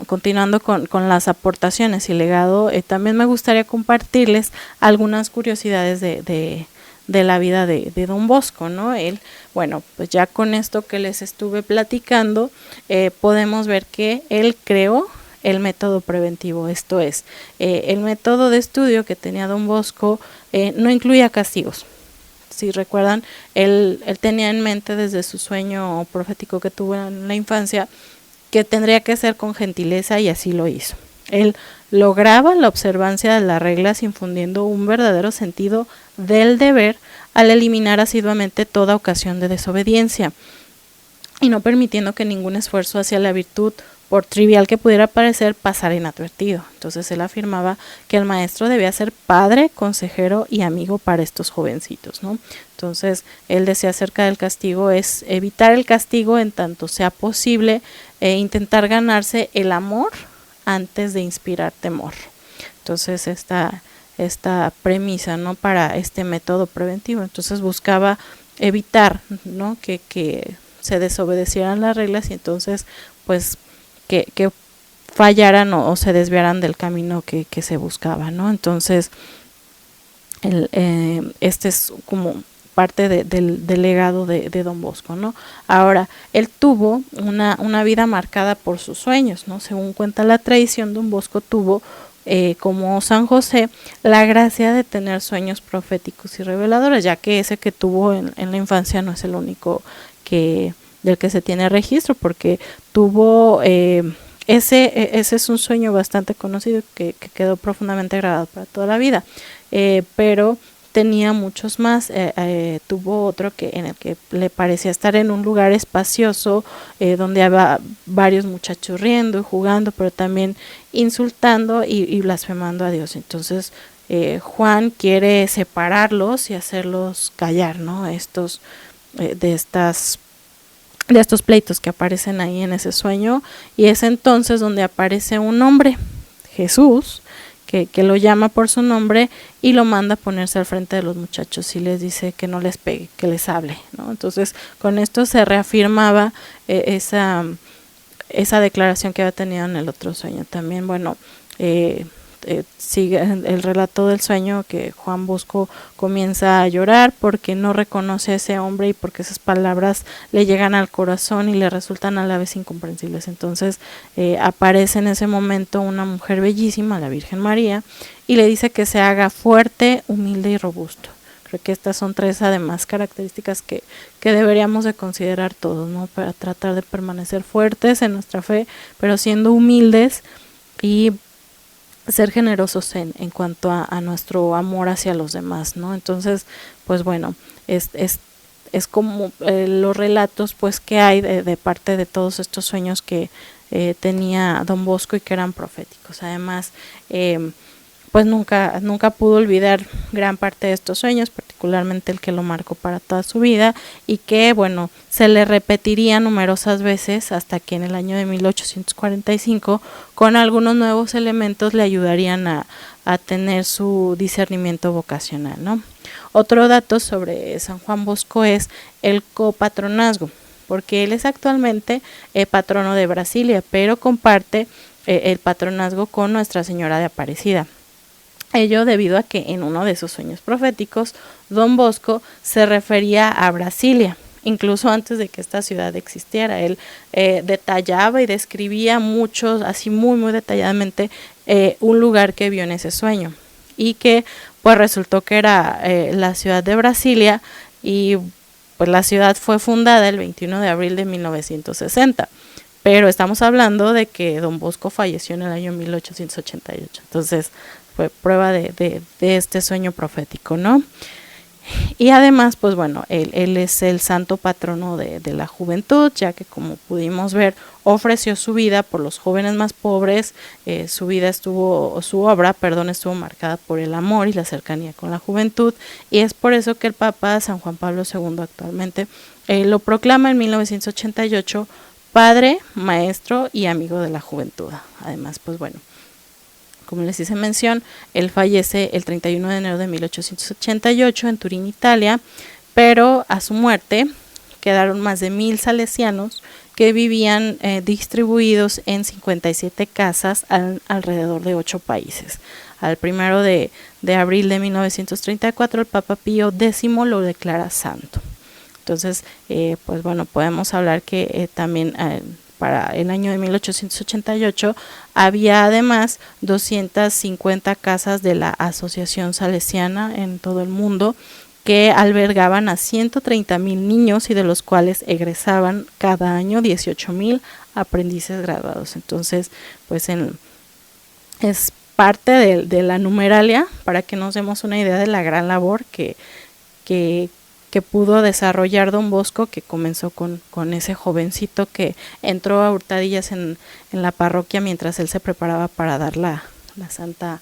continuando con las aportaciones y legado, también me gustaría compartirles algunas curiosidades de la vida de don Bosco, ¿no? Él, bueno, pues ya con esto que les estuve platicando, podemos ver que él creó el método preventivo, esto es, el método de estudio que tenía don Bosco no incluía castigos. Si recuerdan, él tenía en mente desde su sueño profético que tuvo en la infancia que tendría que ser con gentileza, y así lo hizo. Él lograba la observancia de las reglas infundiendo un verdadero sentido del deber al eliminar asiduamente toda ocasión de desobediencia y no permitiendo que ningún esfuerzo hacia la virtud, por trivial que pudiera parecer, pasara inadvertido. Entonces él afirmaba que el maestro debía ser padre, consejero y amigo para estos jovencitos, ¿no? Entonces él decía acerca del castigo es evitar el castigo en tanto sea posible, intentar ganarse el amor antes de inspirar temor. Entonces esta premisa, ¿no?, para este método preventivo. Entonces buscaba evitar, ¿no?, que se desobedecieran las reglas y entonces pues que fallaran o se desviaran del camino que se buscaba, ¿no? Entonces este es como parte del legado de don Bosco, ¿no? Ahora, él tuvo una vida marcada por sus sueños, ¿no? Según cuenta la tradición, don Bosco tuvo, como San José, la gracia de tener sueños proféticos y reveladores, ya que ese que tuvo en la infancia no es el único del que se tiene registro, porque tuvo ese es un sueño bastante conocido que quedó profundamente grabado para toda la vida, pero tenía muchos más. Tuvo otro en el que le parecía estar en un lugar espacioso, donde había varios muchachos riendo y jugando, pero también insultando y blasfemando a Dios. Entonces Juan quiere separarlos y hacerlos callar, ¿no? De estos pleitos que aparecen ahí en ese sueño, y es entonces donde aparece un hombre, Jesús, que lo llama por su nombre y lo manda a ponerse al frente de los muchachos y les dice que no les pegue, que les hable, ¿no? Entonces con esto se reafirmaba esa declaración que había tenido en el otro sueño. También, bueno, sigue el relato del sueño que Juan Bosco comienza a llorar porque no reconoce a ese hombre y porque esas palabras le llegan al corazón y le resultan a la vez incomprensibles. Entonces aparece en ese momento una mujer bellísima, la Virgen María, y le dice que se haga fuerte, humilde y robusto. Creo que estas son tres además características que deberíamos de considerar todos, ¿no?, para tratar de permanecer fuertes en nuestra fe, pero siendo humildes y ser generosos en cuanto a nuestro amor hacia los demás, ¿no? Entonces, pues bueno, es como los relatos pues que hay de parte de todos estos sueños que tenía don Bosco y que eran proféticos. Además, pues nunca pudo olvidar gran parte de estos sueños, particularmente el que lo marcó para toda su vida y que, bueno, se le repetiría numerosas veces hasta que en el año de 1845 con algunos nuevos elementos le ayudarían a tener su discernimiento vocacional, ¿no? Otro dato sobre San Juan Bosco es el copatronazgo, porque él es actualmente patrono de Brasilia, pero comparte el patronazgo con Nuestra Señora de Aparecida. Ello debido a que en uno de sus sueños proféticos, don Bosco se refería a Brasilia incluso antes de que esta ciudad existiera. Él detallaba y describía mucho, así muy muy detalladamente, un lugar que vio en ese sueño, y que pues resultó que era la ciudad de Brasilia, y pues la ciudad fue fundada el 21 de abril de 1960, pero estamos hablando de que Don Bosco falleció en el año 1888, entonces fue prueba de este sueño profético, ¿no? Y además, pues bueno, él es el santo patrono de la juventud, ya que, como pudimos ver, ofreció su vida por los jóvenes más pobres. Su obra estuvo marcada por el amor y la cercanía con la juventud, y es por eso que el Papa San Juan Pablo II actualmente lo proclama en 1988 padre, maestro y amigo de la juventud. Además, pues bueno, como les hice mención, él fallece el 31 de enero de 1888 en Turín, Italia, pero a su muerte quedaron más de 1000 salesianos que vivían distribuidos en 57 casas alrededor de 8 países. Al 1 de abril de 1934 el Papa Pío X lo declara santo. Entonces, pues bueno, podemos hablar que también para el año de 1888 había además 250 casas de la Asociación Salesiana en todo el mundo, que albergaban a 130,000 niños, y de los cuales egresaban cada año 18,000 aprendices graduados. Entonces, pues es parte de la numeralia, para que nos demos una idea de la gran labor que pudo desarrollar Don Bosco, que comenzó con ese jovencito que entró a hurtadillas en la parroquia mientras él se preparaba para dar la Santa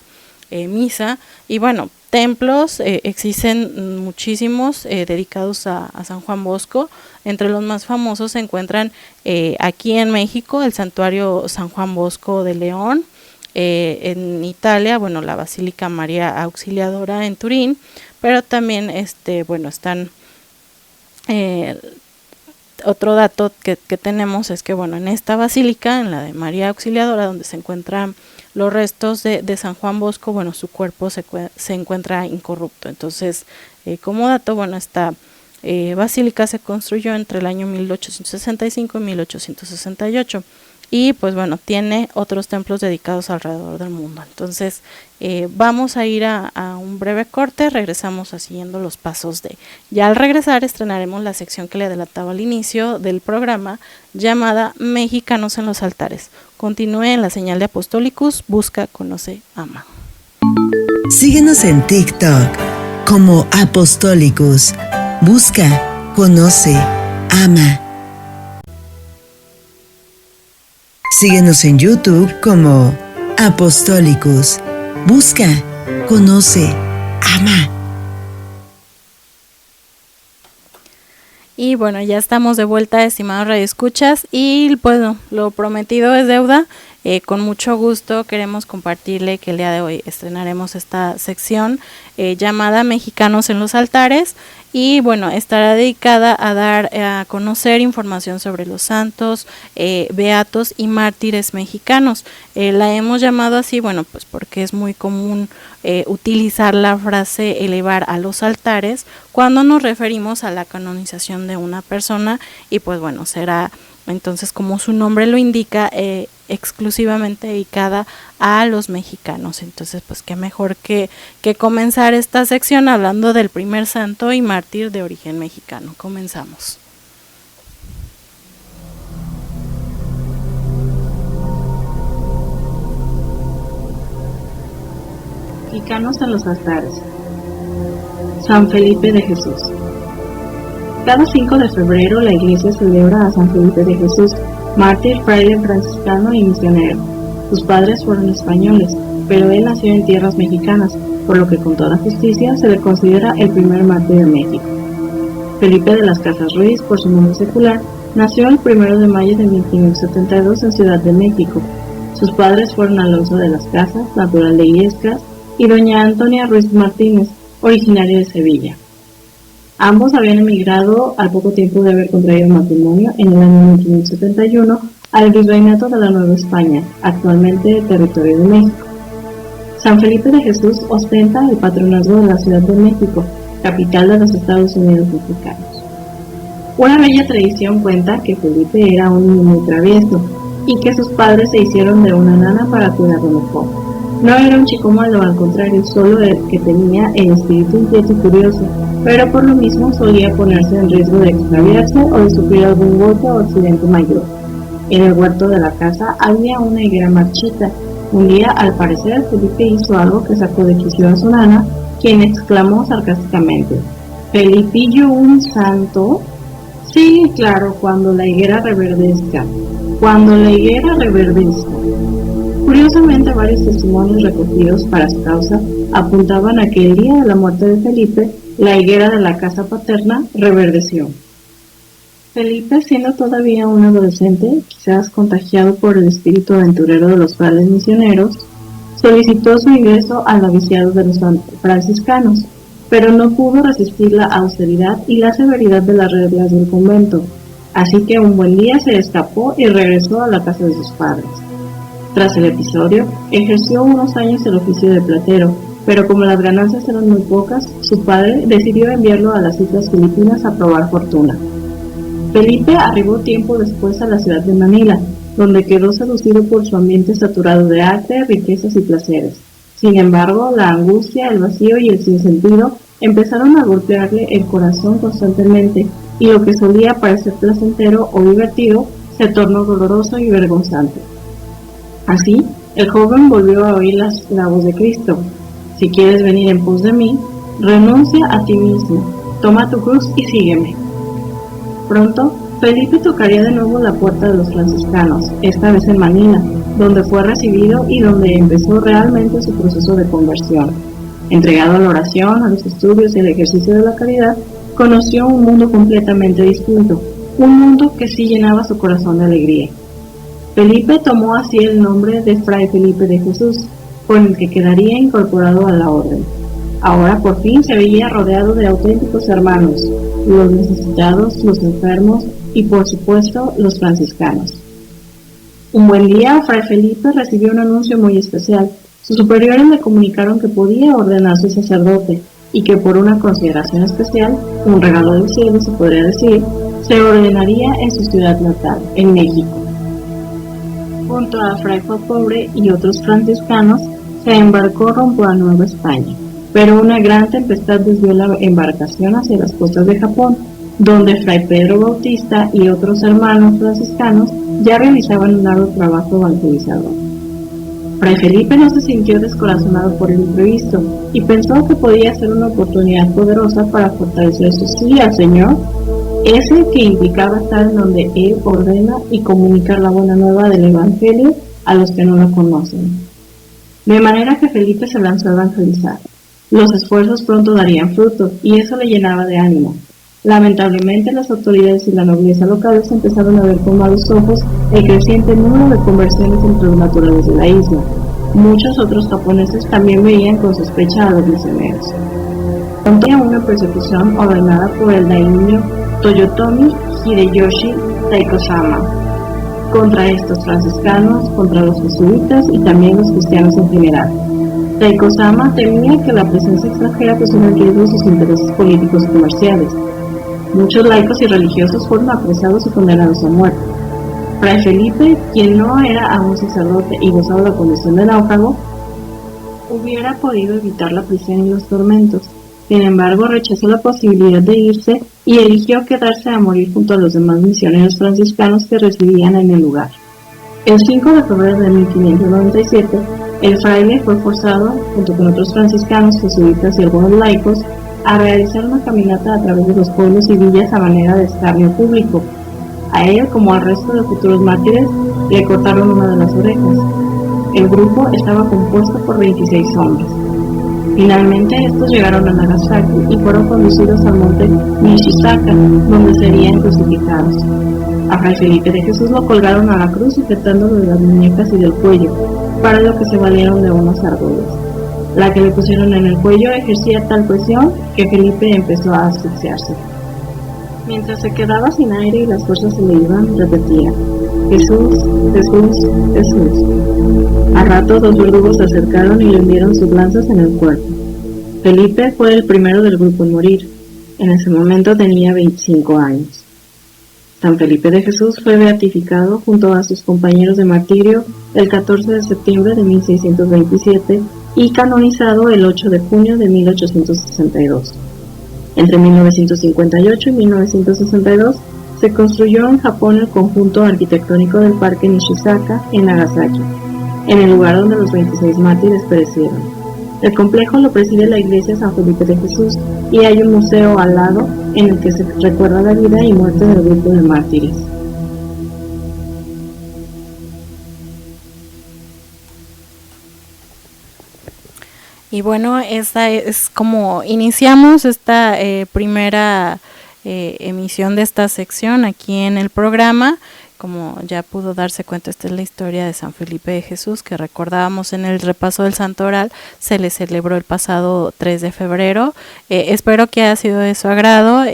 Misa. Y bueno, templos existen muchísimos dedicados a San Juan Bosco. Entre los más famosos se encuentran aquí en México el Santuario San Juan Bosco de León, en Italia, bueno, la Basílica María Auxiliadora en Turín, pero también están otro dato que tenemos es que, bueno, en esta basílica, en la de María Auxiliadora, donde se encuentran los restos de San Juan Bosco, bueno, su cuerpo se encuentra incorrupto. Entonces, como dato, bueno, esta basílica se construyó entre el año 1865 y 1868. Y pues bueno, tiene otros templos dedicados alrededor del mundo. Entonces vamos a ir a un breve corte, regresamos a siguiendo los pasos ya al regresar estrenaremos la sección que le adelantaba al inicio del programa, llamada Mexicanos en los altares. Continúe en la señal de Apostolicus, busca, conoce, ama. Síguenos en TikTok como Apostolicus, busca, conoce, ama. Síguenos en YouTube como Apostolicus. Busca, conoce, ama. Y bueno, ya estamos de vuelta, estimados radioescuchas, y bueno, lo prometido es deuda. Con mucho gusto queremos compartirle que el día de hoy estrenaremos esta sección llamada Mexicanos en los altares, y bueno, estará dedicada a dar a conocer información sobre los santos, beatos y mártires mexicanos. La hemos llamado así, bueno, pues porque es muy común utilizar la frase elevar a los altares cuando nos referimos a la canonización de una persona, y pues bueno, será entonces, como su nombre lo indica, exclusivamente dedicada a los mexicanos. Entonces, pues qué mejor que comenzar esta sección hablando del primer santo y mártir de origen mexicano. Comenzamos. Mexicanos en los altares. San Felipe de Jesús. Cada 5 de febrero la Iglesia celebra a San Felipe de Jesús, mártir, fraile franciscano y misionero. Sus padres fueron españoles, pero él nació en tierras mexicanas, por lo que con toda justicia se le considera el primer mártir de México. Felipe de las Casas Ruiz, por su nombre secular, nació el 1 de mayo de 1572 en Ciudad de México. Sus padres fueron Alonso de las Casas, natural de Illescas, y doña Antonia Ruiz Martínez, originaria de Sevilla. Ambos habían emigrado al poco tiempo de haber contraído matrimonio en el año 1571 al virreinato de la Nueva España, actualmente territorio de México. San Felipe de Jesús ostenta el patronazgo de la Ciudad de México, capital de los Estados Unidos mexicanos. Una bella tradición cuenta que Felipe era un niño muy travieso y que sus padres se hicieron de una nana para cuidarlo mejor. No era un chico malo, al contrario, solo el que tenía el espíritu inquieto y curioso, pero por lo mismo solía ponerse en riesgo de extraviarse o de sufrir algún golpe o accidente mayor. En el huerto de la casa había una higuera marchita. Un día, al parecer, Felipe hizo algo que sacó de quicio a su nana, quien exclamó sarcásticamente: «¿Felipillo un santo?» «Sí, claro, cuando la higuera reverdezca. Cuando la higuera reverdezca». Curiosamente, varios testimonios recogidos para su causa apuntaban a que el día de la muerte de Felipe, la higuera de la casa paterna reverdeció. Felipe, siendo todavía un adolescente, quizás contagiado por el espíritu aventurero de los padres misioneros, solicitó su ingreso al noviciado de los franciscanos, pero no pudo resistir la austeridad y la severidad de las reglas del convento, así que un buen día se escapó y regresó a la casa de sus padres. Tras el episodio, ejerció unos años el oficio de platero, pero como las ganancias eran muy pocas, su padre decidió enviarlo a las Islas Filipinas a probar fortuna. Felipe arribó tiempo después a la ciudad de Manila, donde quedó seducido por su ambiente saturado de arte, riquezas y placeres. Sin embargo, la angustia, el vacío y el sinsentido empezaron a golpearle el corazón constantemente, y lo que solía parecer placentero o divertido se tornó doloroso y vergonzante. Así, el joven volvió a oír la voz de Cristo: «Si quieres venir en pos de mí, renuncia a ti mismo, toma tu cruz y sígueme». Pronto, Felipe tocaría de nuevo la puerta de los franciscanos, esta vez en Manila, donde fue recibido y donde empezó realmente su proceso de conversión. Entregado a la oración, a los estudios y al ejercicio de la caridad, conoció un mundo completamente distinto, un mundo que sí llenaba su corazón de alegría. Felipe tomó así el nombre de Fray Felipe de Jesús, con el que quedaría incorporado a la orden. Ahora por fin se veía rodeado de auténticos hermanos, los necesitados, los enfermos y por supuesto los franciscanos. Un buen día, Fray Felipe recibió un anuncio muy especial. Sus superiores le comunicaron que podía ordenarse sacerdote y que por una consideración especial, un regalo del cielo se podría decir, se ordenaría en su ciudad natal, en México. Junto a Fray Pobre y otros franciscanos, se embarcó rumbo a Nueva España, pero una gran tempestad desvió la embarcación hacia las costas de Japón, donde Fray Pedro Bautista y otros hermanos franciscanos ya realizaban un arduo trabajo evangelizador. Fray Felipe no se sintió descorazonado por el imprevisto y pensó que podía ser una oportunidad poderosa para fortalecer su sí al Señor, ese que implicaba estar en donde Él ordena y comunicar la buena nueva del Evangelio a los que no lo conocen. De manera que Felipe se lanzó a evangelizar. Los esfuerzos pronto darían fruto y eso le llenaba de ánimo. Lamentablemente, las autoridades y la nobleza locales empezaron a ver con malos ojos el creciente número de conversiones entre los naturales de la isla. Muchos otros japoneses también veían con sospecha a los misioneros. Había una persecución ordenada por el daimyo Toyotomi Hideyoshi Taikosama contra estos franciscanos, contra los jesuitas y también los cristianos en general. Taikosama temía que la presencia extranjera pusiera en riesgo sus intereses políticos y comerciales. Muchos laicos y religiosos fueron apresados y condenados a muerte. Fray Felipe, quien no era aún sacerdote y gozaba la condición de náufrago, hubiera podido evitar la prisión y los tormentos. Sin embargo, rechazó la posibilidad de irse y eligió quedarse a morir junto a los demás misioneros franciscanos que residían en el lugar. El 5 de febrero de 1597, el fraile fue forzado, junto con otros franciscanos, jesuitas y algunos laicos, a realizar una caminata a través de los pueblos y villas a manera de escarnio público. A él, como al resto de futuros mártires, le cortaron una de las orejas. El grupo estaba compuesto por 26 hombres. Finalmente, estos llegaron a Nagasaki y fueron conducidos al monte Nishizaka, donde serían crucificados. A Fray Felipe de Jesús lo colgaron a la cruz sujetándolo de las muñecas y del cuello, para lo que se valieron de unas argollas. La que le pusieron en el cuello ejercía tal presión que Felipe empezó a asfixiarse. Mientras se quedaba sin aire y las fuerzas se le iban, repetía: Jesús, Jesús, Jesús. A rato dos verdugos se acercaron y le hundieron sus lanzas en el cuerpo. Felipe fue el primero del grupo en morir. En ese momento tenía 25 años. San Felipe de Jesús fue beatificado junto a sus compañeros de martirio el 14 de septiembre de 1627 y canonizado el 8 de junio de 1862. Entre 1958 y 1962 se construyó en Japón el conjunto arquitectónico del Parque Nishizaka en Nagasaki, en el lugar donde los 26 mártires perecieron. El complejo lo preside la iglesia San Felipe de Jesús y hay un museo al lado en el que se recuerda la vida y muerte del grupo de mártires. Y bueno, esta es como iniciamos esta primera emisión de esta sección aquí en el programa. Como ya pudo darse cuenta, esta es la historia de San Felipe de Jesús que recordábamos en el repaso del Santo Oral. Se le celebró el pasado 3 de febrero. Espero que haya sido de su agrado.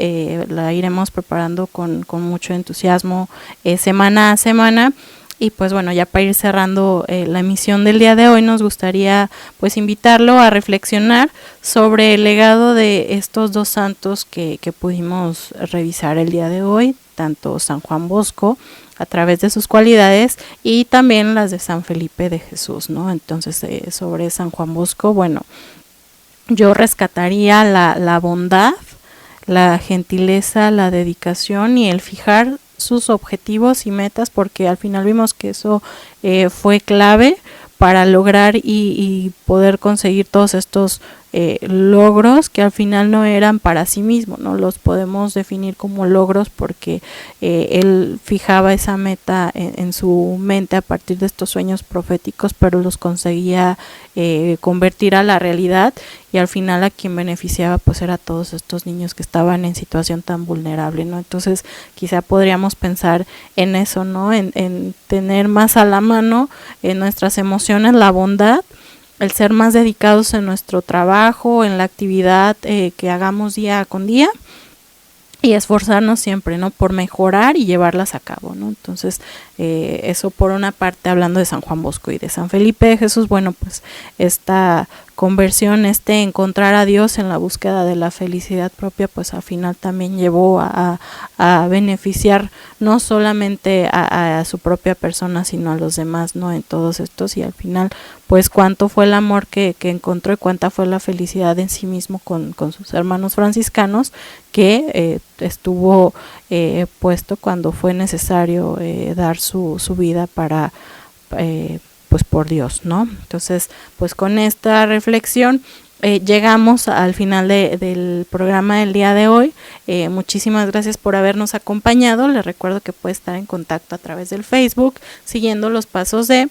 La iremos preparando con mucho entusiasmo semana a semana. Y pues bueno, ya para ir cerrando la emisión del día de hoy, nos gustaría pues invitarlo a reflexionar sobre el legado de estos dos santos que pudimos revisar el día de hoy, tanto San Juan Bosco a través de sus cualidades y también las de San Felipe de Jesús, ¿no? Entonces sobre San Juan Bosco, bueno, yo rescataría la bondad, la gentileza, la dedicación y el fijar sus objetivos y metas, porque al final vimos que eso fue clave para lograr y poder conseguir todos estos logros que al final no eran para sí mismo, no los podemos definir como logros porque él fijaba esa meta en su mente a partir de estos sueños proféticos, pero los conseguía convertir a la realidad, y al final a quien beneficiaba pues era a todos estos niños que estaban en situación tan vulnerable, ¿no? Entonces quizá podríamos pensar en eso, ¿no? En tener más a la mano en nuestras emociones la bondad, el ser más dedicados en nuestro trabajo, en la actividad que hagamos día con día, y esforzarnos siempre, ¿no? Por mejorar y llevarlas a cabo, ¿no? Entonces, eso por una parte, hablando de San Juan Bosco. Y de San Felipe de Jesús, bueno, pues esta conversión, encontrar a Dios en la búsqueda de la felicidad propia, pues al final también llevó a beneficiar no solamente a su propia persona, sino a los demás, ¿no? En todos estos, y al final, pues cuánto fue el amor que encontró y cuánta fue la felicidad en sí mismo con sus hermanos franciscanos, que estuvo puesto cuando fue necesario dar su vida para pues por Dios, ¿no? Entonces, pues con esta reflexión llegamos al final del programa del día de hoy. Muchísimas gracias por habernos acompañado. Les recuerdo que puede estar en contacto a través del Facebook, siguiendo los pasos de,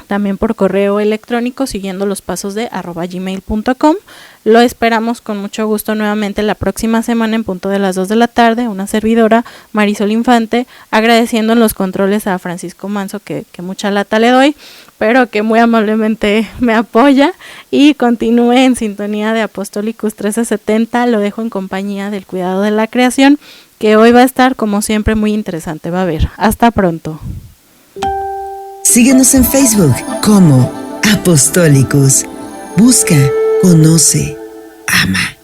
también por correo electrónico, siguiendo los pasos de @gmail.com. Lo esperamos con mucho gusto nuevamente la próxima semana en punto de las 2 de la tarde. Una servidora, Marisol Infante, agradeciendo en los controles a Francisco Manso, que mucha lata le doy, pero que muy amablemente me apoya, y continúe en sintonía de Apostolicus 1370. Lo dejo en compañía del cuidado de la creación, que hoy va a estar como siempre muy interesante. Va a ver. Hasta pronto. Síguenos en Facebook como Apostolicus. Busca, conoce, ama.